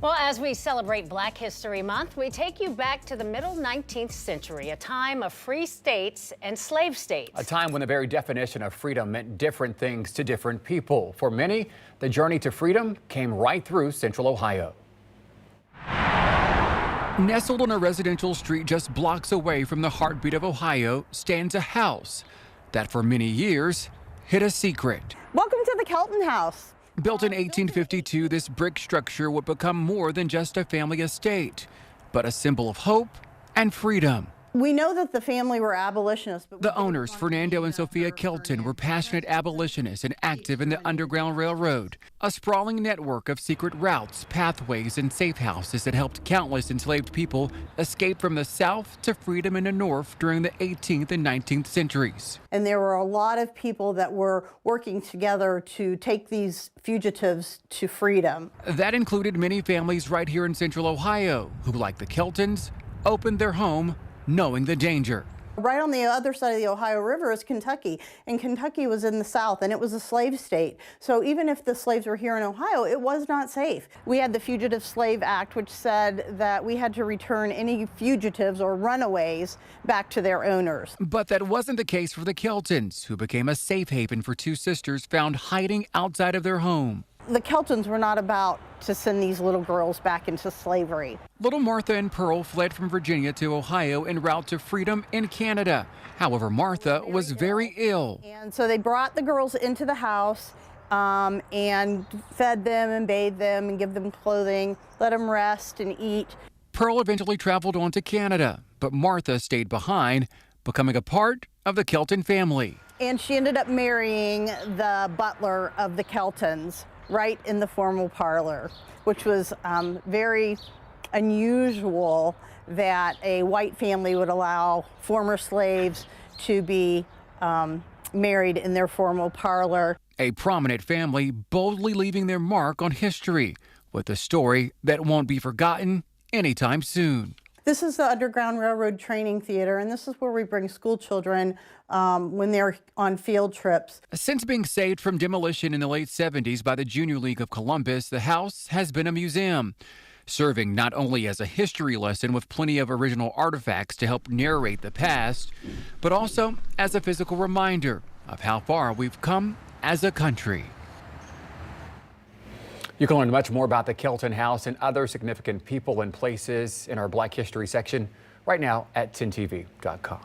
Well, as we celebrate Black History Month, we take you back to the middle 19th century, a time of free states and slave states. A time when the very definition of freedom meant different things to different people. For many, the journey to freedom came right through Central Ohio. Nestled on a residential street just blocks away from the heartbeat of Ohio stands a house that for many years hid a secret. Welcome to the Kelton House. Built in 1852, this brick structure would become more than just a family estate, but a symbol of hope and freedom. We know that the family were abolitionists. But the owners, Fernando and Sophia Kelton, were passionate abolitionists and active in the Underground Railroad, a sprawling network of secret routes, pathways, and safe houses that helped countless enslaved people escape from the South to freedom in the North during the 18th and 19th centuries. And there were a lot of people that were working together to take these fugitives to freedom. That included many families right here in Central Ohio who, like the Keltons, opened their home knowing the danger. Right on the other side of the Ohio River is Kentucky, and Kentucky was in the South, and it was a slave state. So even if the slaves were here in Ohio, it was not safe. We had the Fugitive Slave Act, which said that we had to return any fugitives or runaways back to their owners. But that wasn't the case for the Keltons, who became a safe haven for two sisters found hiding outside of their home. The Keltons were not about to send these little girls back into slavery. Little Martha and Pearl fled from Virginia to Ohio en route to freedom in Canada. However, Martha was very ill. And so they brought the girls into the house and fed them and bathed them and give them clothing, let them rest and eat. Pearl eventually traveled on to Canada, but Martha stayed behind, becoming a part of the Kelton family. And she ended up marrying the butler of the Keltons right in the formal parlor, which was very unusual that a white family would allow former slaves to be married in their formal parlor. A prominent family boldly leaving their mark on history with a story that won't be forgotten anytime soon. This is the Underground Railroad Training Theater, and this is where we bring school children when they're on field trips. Since being saved from demolition in the late 70s by the Junior League of Columbus, the house has been a museum, serving not only as a history lesson with plenty of original artifacts to help narrate the past, but also as a physical reminder of how far we've come as a country. You can learn much more about the Kelton House and other significant people and places in our Black History section right now at 10tv.com.